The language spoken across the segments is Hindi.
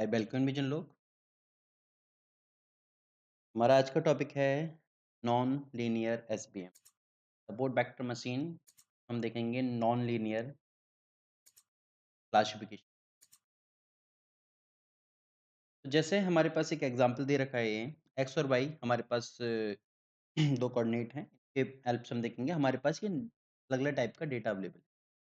हाय वेलकम विजन लोग। हमारा आज का टॉपिक है non linear SVM support vector machine. हम देखेंगे नॉन लीनियर क्लासिफिकेशन। तो जैसे हमारे पास एक एग्जांपल दे रखा है, ये एक्स और वाई हमारे पास दो कोऑर्डिनेट हैं। इसके हेल्प से हम देखेंगे हमारे पास ये अलग अलग टाइप का डेटा अवेलेबल है।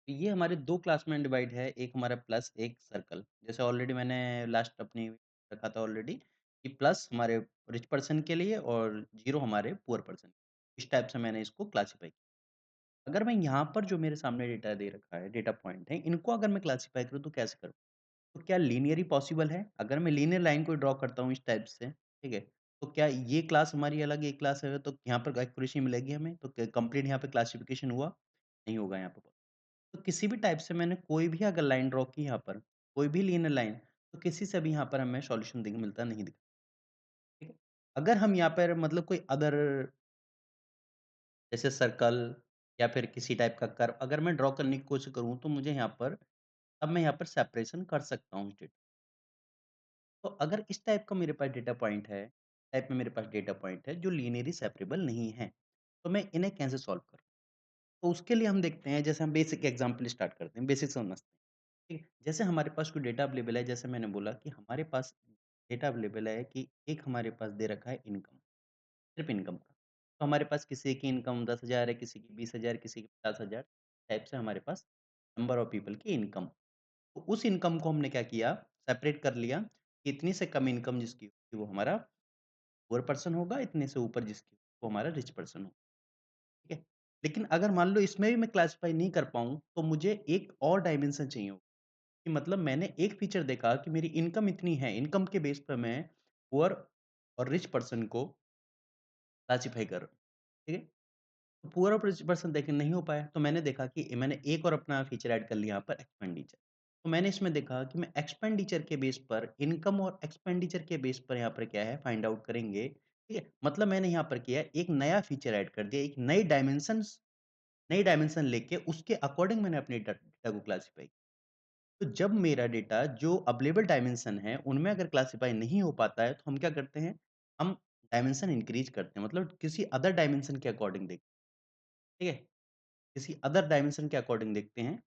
तो ये हमारे दो क्लास में डिवाइड है, एक हमारा प्लस एक सर्कल। जैसे ऑलरेडी मैंने लास्ट अपनी रखा था ऑलरेडी कि प्लस हमारे रिच पर्सन के लिए और जीरो हमारे पुअर पर्सन। इस टाइप से मैंने इसको क्लासीफाई किया। अगर मैं यहाँ पर जो मेरे सामने डेटा दे रखा है, डेटा पॉइंट है, इनको अगर मैं क्लासीफाई करूँ तो कैसे करूँ? तो क्या लीनियरली पॉसिबल है? अगर मैं लीनियर लाइन को ड्रॉ करता हूँ इस टाइप से, ठीक है? तो क्या ये क्लास हमारी अलग, ये क्लास है, तो यहाँ पर एक्यूरेसी मिलेगी हमें? तो क कंप्लीट यहाँ पे क्लासिफिकेशन हुआ? नहीं होगा यहाँ पे। तो किसी भी टाइप से मैंने कोई भी अगर लाइन ड्रॉ की यहाँ पर, कोई भी लीनियर लाइन, तो किसी से भी यहाँ पर हमें सॉल्यूशन दिख मिलता नहीं दिखा, ठीक है? अगर हम यहाँ पर मतलब कोई अदर जैसे सर्कल या फिर किसी टाइप का कर्व अगर मैं ड्रॉ करने की कोशिश करूँ, तो मुझे यहाँ पर अब मैं यहाँ पर सेपरेशन कर सकता हूँ स्टेट। तो अगर इस टाइप का मेरे पास डेटा पॉइंट है, टाइप में मेरे पास डेटा पॉइंट है जो लीनियरली सेपरेबल नहीं है, तो मैं इन्हें कैसे सॉल्व करूँ? तो उसके लिए हम देखते हैं, जैसे हम बेसिक एग्ज़ाम्पल स्टार्ट करते हैं, बेसिक से समझते हैं। ठीक है? जैसे हमारे पास कोई डेटा अवेलेबल है, जैसे मैंने बोला कि हमारे पास डेटा अवेलेबल है कि एक हमारे पास दे रखा है इनकम, सिर्फ़ इनकम का। तो हमारे पास किसी की इनकम 10,000 है, किसी की 20,000, किसी की 50,000 टाइप से हमारे पास नंबर ऑफ पीपल की इनकम। तो उस इनकम को हमने क्या किया, सेपरेट कर लिया कि इतनी से कम इनकम जिसकी होगी वो हमारा पुअर पर्सन होगा, इतने से ऊपर जिसकी वो हमारा रिच पर्सन होगा, ठीक है? लेकिन अगर मान लो इसमें भी मैं क्लासिफ़ाई नहीं कर पाऊँ, तो मुझे एक और डायमेंशन चाहिए होगा कि मतलब मैंने एक फीचर देखा कि मेरी इनकम इतनी है, इनकम के बेस पे मैं पुअर और रिच पर्सन को क्लासिफ़ाई कर रहा हूँ, ठीक है? तो पुअर और रिच पर्सन देखिए नहीं हो पाया, तो मैंने देखा कि मैंने एक और अपना फीचर ऐड कर लिया यहाँ पर एक्सपेंडिचर। तो मैंने इसमें देखा कि मैं एक्सपेंडिचर के बेस पर इनकम और एक्सपेंडिचर के बेस पर यहाँ पर क्या है फाइंड आउट करेंगे, ठीक है? मतलब मैंने यहाँ पर किया एक नया फीचर ऐड कर दिया, एक नई डायमेंशन लेके उसके अकॉर्डिंग मैंने अपने डेटा को क्लासिफ़ाई। तो जब मेरा डेटा जो अवेलेबल डायमेंशन है, उनमें अगर क्लासिफ़ाई नहीं हो पाता है, तो हम क्या करते हैं, हम डायमेंशन इंक्रीज़ करते हैं, मतलब किसी अदर डायमेंशन के अकॉर्डिंग देखते हैं, ठीक है? किसी अदर डायमेंशन के अकॉर्डिंग देखते हैं।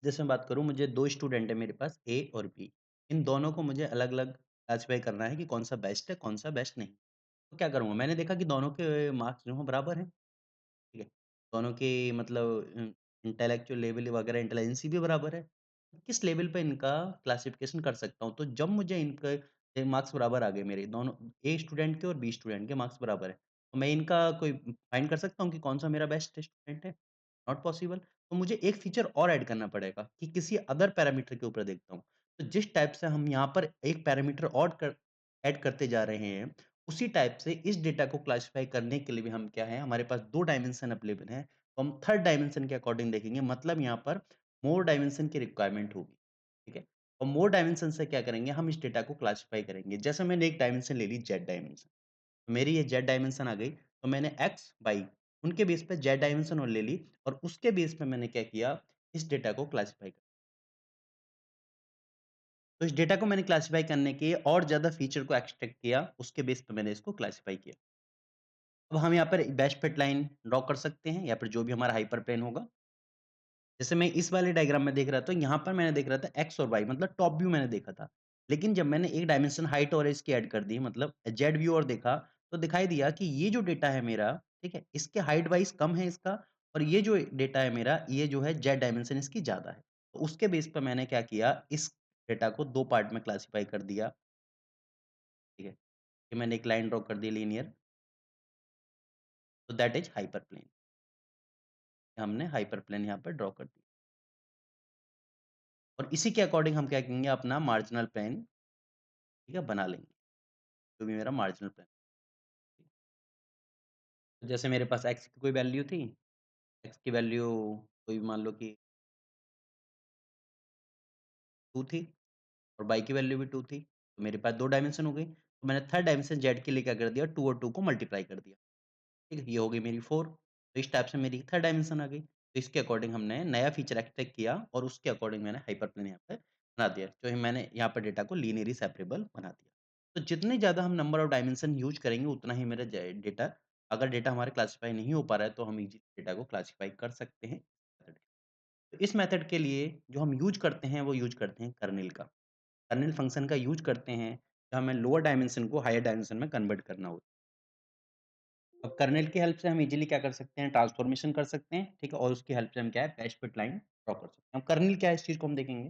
जैसे मैं बात करूँ, मुझे 2 स्टूडेंट हैं मेरे पास ए और बी। इन दोनों को मुझे अलग-अलग क्लासिफ़ाई करना है कि कौन-सा बेस्ट है, कौन-सा बेस्ट नहीं। तो क्या करूँगा, मैंने देखा कि दोनों के मार्क्स जो हैं बराबर हैं, ठीक है? दोनों की मतलब इंटेलेक्चुअल लेवल वगैरह इंटेलिजेंसी भी बराबर है। किस लेवल पे इनका क्लासिफ़िकेशन कर सकता हूँ, तो जब मुझे इनके मार्क्स बराबर आ गए मेरे दोनों ए स्टूडेंट के और बी स्टूडेंट के मार्क्स बराबर है। तो मैं इनका कोई फाइंड कर सकता हूँ कि कौन-सा मेरा बेस्ट स्टूडेंट है? Not possible. तो मुझे एक फीचर और ऐड करना पड़ेगा कि किसी अदर पैरामीटर के ऊपर देखता हूँ। तो जिस टाइप से हम यहाँ पर एक पैरामीटर और कर ऐड करते जा रहे हैं, उसी टाइप से इस डेटा को क्लासिफ़ाई करने के लिए भी हम क्या है, हमारे पास 2 डायमेंशन अवेलेबल हैं। तो हम थर्ड डायमेंशन के अकॉर्डिंग देखेंगे, मतलब यहाँ पर मोर डायमेंशन की रिक्वायरमेंट होगी, ठीक है? और मोर डायमेंशन से क्या करेंगे, हम इस डेटा को क्लासिफ़ाई करेंगे। जैसे मैंने एक डायमेंशन ले ली जेड डायमेंशन, मेरी ये जेड डायमेंशन आ गई, तो मैंने एक्स, वाई उनके बेस पे जेड डायमेंशन और ले ली और उसके बेस पे मैंने क्या किया, इस डेटा को क्लासिफ़ाई कर। तो इस डेटा को मैंने क्लासिफ़ाई करने के और ज़्यादा फीचर को एक्सट्रैक्ट किया, उसके बेस पे मैंने इसको क्लासिफ़ाई किया। अब हम यहाँ पर बेस्ट फिट लाइन ड्रॉ कर सकते हैं या फिर जो भी हमारा हाइपर प्लेन होगा। जैसे मैं इस वाले डायग्राम में देख रहा था, यहाँ पर मैंने देख रहा था एक्स और वाई मतलब टॉप व्यू मैंने देखा था। लेकिन जब मैंने एक डायमेंशन हाइट और इसकी ऐड कर दी मतलब जेड व्यू और देखा, तो दिखाई दिया कि ये जो डेटा है मेरा, ठीक है? इसके हाइट वाइज़ कम है इसका और ये जो डेटा है मेरा, ये जो है जेड डायमेंशन इसकी ज़्यादा है। तो उसके बेस पे मैंने क्या किया, इस डेटा को 2 पार्ट में क्लासिफ़ाई कर दिया, ठीक है? कि मैंने एक लाइन ड्रॉ कर दी लीनियर, तो दैट इज़ हाइपर प्लेन। हमने हाइपर प्लेन यहाँ पर ड्रॉ कर दिया और इसी के अकॉर्डिंग हम क्या करेंगे अपना मार्जिनल प्लेन, ठीक है, बना लेंगे। जो भी मेरा मार्जिनल प्लान। तो जैसे मेरे पास एक्स की कोई वैल्यू थी, एक्स की वैल्यू कोई मान लो कि 2 थी और वाई की वैल्यू भी 2 थी। तो मेरे पास 2 डायमेंशन हो गई। तो मैंने थर्ड डायमेंशन जेड के लिए क्या कर दिया 2 और 2 को मल्टीप्लाई कर दिया। ठीक है? ये हो गई मेरी 4। तो इस टाइप से मेरी थर्ड डायमेंशन आ गई। तो इसके अकॉर्डिंग हमने नया फीचर एक्सट्रैक्ट किया और उसके अकॉर्डिंग मैंने हाइपर प्लेन यहाँ पे बना दिया। तो ये मैंने यहाँ पर डेटा को लीनियरली सेपरेबल बना दिया। तो जितने ज़्यादा हम नंबर ऑफ डायमेंशन यूज़ करेंगे उतना ही मेरा ज डेटा अगर डेटा हमारा क्लासिफ़ाई नहीं हो पा रहा है तो हम ईज़िली डेटा को क्लासिफ़ाई कर सकते हैं। तो इस मेथड के लिए जो हम यूज़ करते हैं वो यूज़ करते हैं कर्नेल का। कर्नेल फ़ंक्शन का यूज़ करते हैं, जब हमें लोअर डायमेंशन को हायर डायमेंशन में कन्वर्ट करना हो। अब कर्नेल की हेल्प से हम इज़िली क्या कर सकते हैं ट्रांसफ़ॉर्मेशन कर सकते हैं, ठीक है? और उसकी हेल्प से हम क्या है बैच फिट लाइन ड्रॉ कर सकते हैं। अब कर्नेल क्या है इस चीज़ को हम देखेंगे।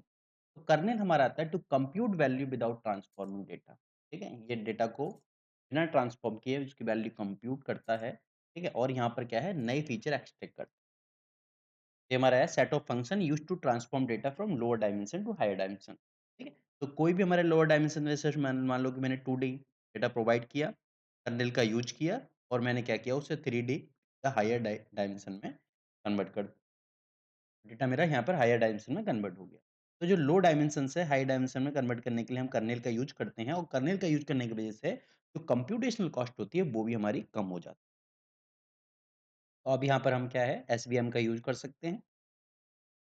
तो कर्नेल हमारा आता है to compute value without transforming data, ठीक है? ये डेटा को बिना ट्रांसफॉर्म किए उसकी वैल्यू कंप्यूट करता है, ठीक है? और यहाँ पर क्या है नए फीचर एक्सट्रैक्ट करता है। ये हमारा है set of function used to transform data from lower dimension to higher dimension, ठीक है? तो कोई भी हमारे लोअर डायमेंशन में जैसे मान मान लो कि मैंने 2D डेटा प्रोवाइड किया, कर्नेल का यूज़ किया और मैंने क्या किया उसे 3D या हायर डायमेंशन में कन्वर्ट कर डेटा मेरा यहाँ पर हायर डायमेंशन में कन्वर्ट हो गया। तो जो लो डायमेंशन से हाई डायमेंशन में कन्वर्ट करने के लिए हम कर्नेल का यूज़ करते हैं और कर्नेल का यूज़ करने की वजह से जो कंप्यूटेशनल कॉस्ट होती है वो भी हमारी कम हो जाती है। तो अब यहाँ पर हम क्या है एसवीएम का यूज़ कर सकते हैं,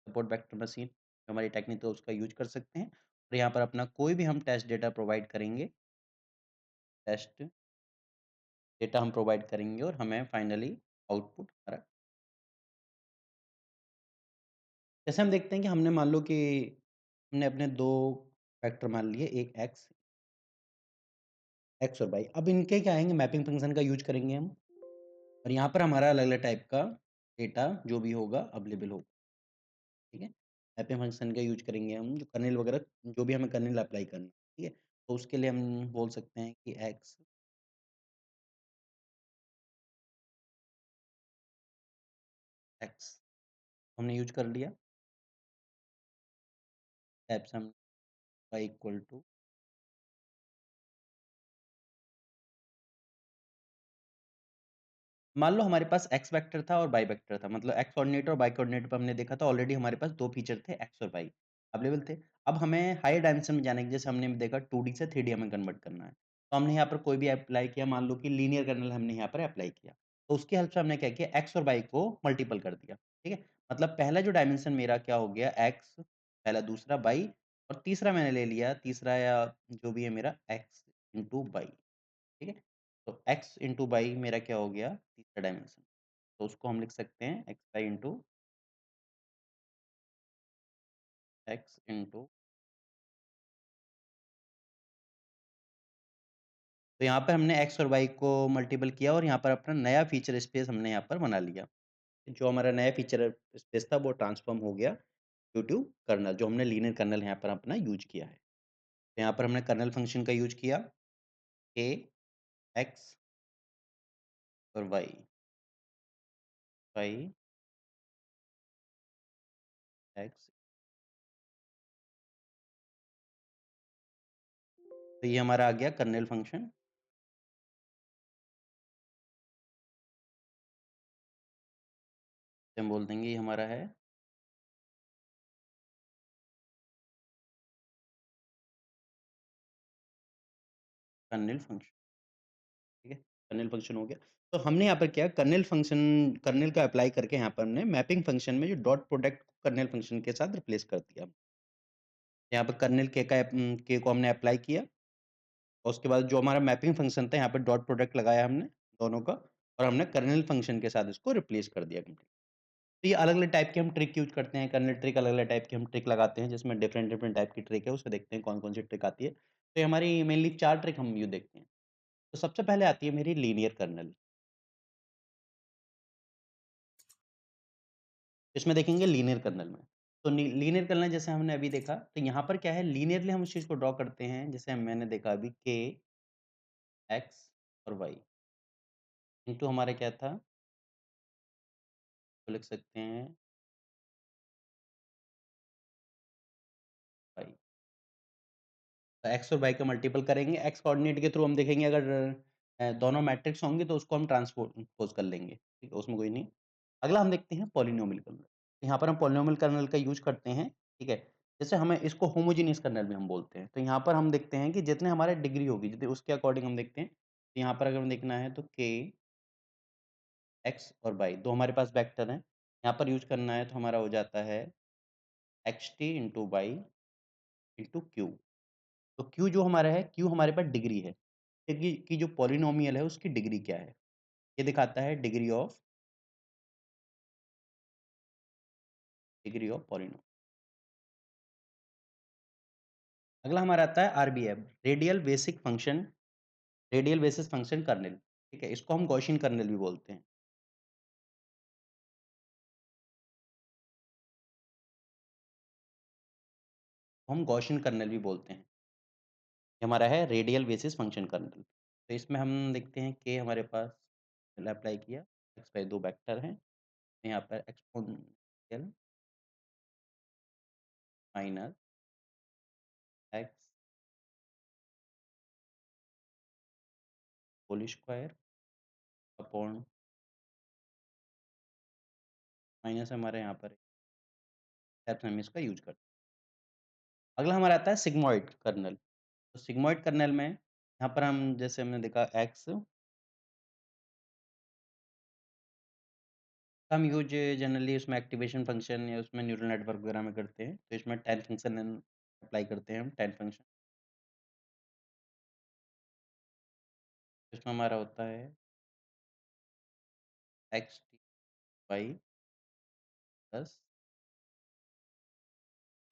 सपोर्ट वेक्टर मशीन जो हमारी टेक्निक है उसका यूज़ कर सकते हैं और यहाँ पर अपना कोई भी हम टेस्ट डेटा प्रोवाइड करेंगे, टेस्ट डेटा हम प्रोवाइड करेंगे और हमें फाइनली आउटपुट हमारा जैसे हम देखते हैं कि हमने मान लो कि हमने अपने 2 वेक्टर मान लिए, एक एक्स और वाई। अब इनके क्या आएँगे मैपिंग फंक्शन का यूज़ करेंगे हम और यहाँ पर हमारा अलग-अलग टाइप का डेटा जो भी होगा अवेलेबल होगा, ठीक है? मैपिंग फंक्शन का यूज़ करेंगे हम जो कर्नेल वगैरह जो भी हमें कर्नेल अप्लाई करना है, ठीक है? तो उसके लिए हम बोल सकते हैं कि एक्स हमने यूज़ कर लिया, टाइप्स हम वाई इक्वल टू मान लो हमारे पास एक्स वेक्टर था और वाई वेक्टर था मतलब एक्स कोऑर्डिनेट और वाई कोऑर्डिनेट पे हमने देखा था ऑलरेडी हमारे पास 2 फीचर थे एक्स और वाई अवेलेबल थे। अब हमें हायर डायमेंशन में जाने की जैसे हमने देखा 2D से 3D हमें कन्वर्ट करना है। तो हमने यहाँ पर कोई भी अप्लाई किया मान लो कि लीनियर कर्नल हमने यहाँ पर अप्लाई किया। तो उसकी हेल्प से हमने क्या किया एक्स और वाई को मल्टीपल कर दिया, ठीक है? मतलब पहला जो डायमेंशन मेरा क्या हो गया एक्स, पहला दूसरा वाई और तीसरा मैंने ले लिया तीसरा या जो भी है मेरा एक्स इंटू वाई। ठीक है? तो x इंटू वाई मेरा क्या हो गया तीसरा डायमेंशन। तो उसको हम लिख सकते हैं x y into x into तो यहाँ पे हमने एक्स और वाई को मल्टीपल किया और यहाँ पर अपना नया फीचर स्पेस हमने यहाँ पर बना लिया। जो हमारा नया फीचर स्पेस था वो ट्रांसफ़ॉर्म हो गया ड्यू टू कर्नल जो हमने लीनियर कर्नल यहाँ पर अपना यूज़ किया है। तो यहाँ पर हमने कर्नल फ़ंक्शन का यूज़ किया ए, एक्स और वाई, वाई, एक्स तो ये हमारा आ गया कर्नेल फ़ंक्शन। हम बोल देंगे ये हमारा है कर्नेल फ़ंक्शन। ठीक है? कर्नेल फ़ंक्शन हो गया। तो हमने यहाँ पर क्या कर्नेल फ़ंक्शन कर्नेल का अप्लाई करके यहाँ पर हमने मैपिंग फ़ंक्शन में जो डॉट प्रोडक्ट को कर्नेल फ़ंक्शन के साथ रिप्लेस कर दिया। यहाँ पे कर्नेल के को हमने अप्लाई किया और उसके बाद जो हमारा मैपिंग फ़ंक्शन था यहाँ पे डॉट प्रोडक्ट लगाया हमने दोनों का और हमने कर्नेल फ़ंक्शन के साथ इसको रिप्लेस कर दिया कंप्लीट। तो ये अलग-अलग टाइप के हम ट्रिक यूज़ करते हैं, कर्नेल ट्रिक अलग-अलग टाइप की हम ट्रिक लगाते हैं जिसमें डिफरेंट-डिफरेंट टाइप की ट्रिक है, उसमें देखते हैं कौन-कौन सी ट्रिक आती है। तो ये हमारी मेनली 4 ट्रिक हम ये देखते हैं। तो सबसे पहले आती है मेरी लीनियर कर्नेल। इसमें देखेंगे लीनियर कर्नेल में। तो नी लीनियर कर्नेल जैसे हमने अभी देखा, तो यहाँ पर क्या है लीनियरली हम उस चीज़ को ड्रॉ करते हैं, जैसे मैंने देखा अभी के, एक्स और वाई इंटू हमारा क्या था, तो लिख सकते हैं वाई। तो एक्स और वाई का मल्टीपल करेंगे, एक्स कोऑर्डिनेट के थ्रू हम देखेंगे अगर दोनों मैट्रिक्स होंगे तो उसको हम ट्रांसपोज़ कर लेंगे, ठीक है? उसमें कोई नहीं। अगला हम देखते हैं पॉलिनोमियल कर्नेल। यहाँ पर हम पॉलिनोमियल कर्नेल का यूज़ करते हैं, ठीक है? जैसे हमें इसको होमोजेनियस कर्नेल भी हम बोलते हैं। तो यहाँ पर हम देखते हैं कि जितने हमारे डिग्री होगी, यदि उसके अकॉर्डिंग हम देखते हैं। तो यहाँ पर अगर हमें देखना है तो के, एक्स और वाई 2 हमारे पास वेक्टर हैं। यहाँ पर यूज़ करना है तो हमारा हो जाता है x T into y into q. तो क्यू जो हमारा है, क्यू हमारे पास डिग्री है। कि जो पॉलिनोमियल है उसकी डिग्री क्या है? ये दिखाता है डिग्री ऑफ पॉलिनोमियल। अगला हमारा आता है RBF, radial basis function kernel, ठीक है? इसको हम गॉसियन कर्नेल भी बोलते हैं। हम गॉसियन कर्नेल भी बोलते हैं। ये हमारा है रेडियल बेसिस फंक्शन कर्नेल। तो इसमें हम देखते हैं कि हमारे पास पहले अप्लाई किया, एक्स वाई 2 वेक्टर हैं। यहाँ पर exponential minus x whole square upon minus हमारे यहाँ पर टाइप्स हम इसका यूज़ करते हैं। अगला हमारा आता है सिग्मॉइड कर्नेल। तो सिग्मॉइड कर्नेल में यहाँ पर हम जैसे हमने देखा एक्स हम यूज़ जनरली उसमें एक्टिवेशन फंक्शन या उसमें न्यूरल नेटवर्क वगैरह में करते हैं। तो इसमें tan फंक्शन अप्लाई करते हैं हम tan फंक्शन। इसमें हमारा होता है एक्स टी वाई प्लस,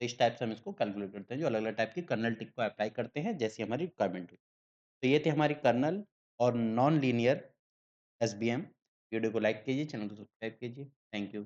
तो इस टाइप से हम इसको कैलकुलेट करते हैं जो अलग-अलग टाइप की कर्नेल टिक को अप्लाई करते हैं जैसी हमारी रिक्वायरमेंट हुई। तो ये थी हमारी कर्नेल और नॉन लीनियर एसवीएम। वीडियो को लाइक कीजिए, चैनल को सब्सक्राइब कीजिए। Thank you.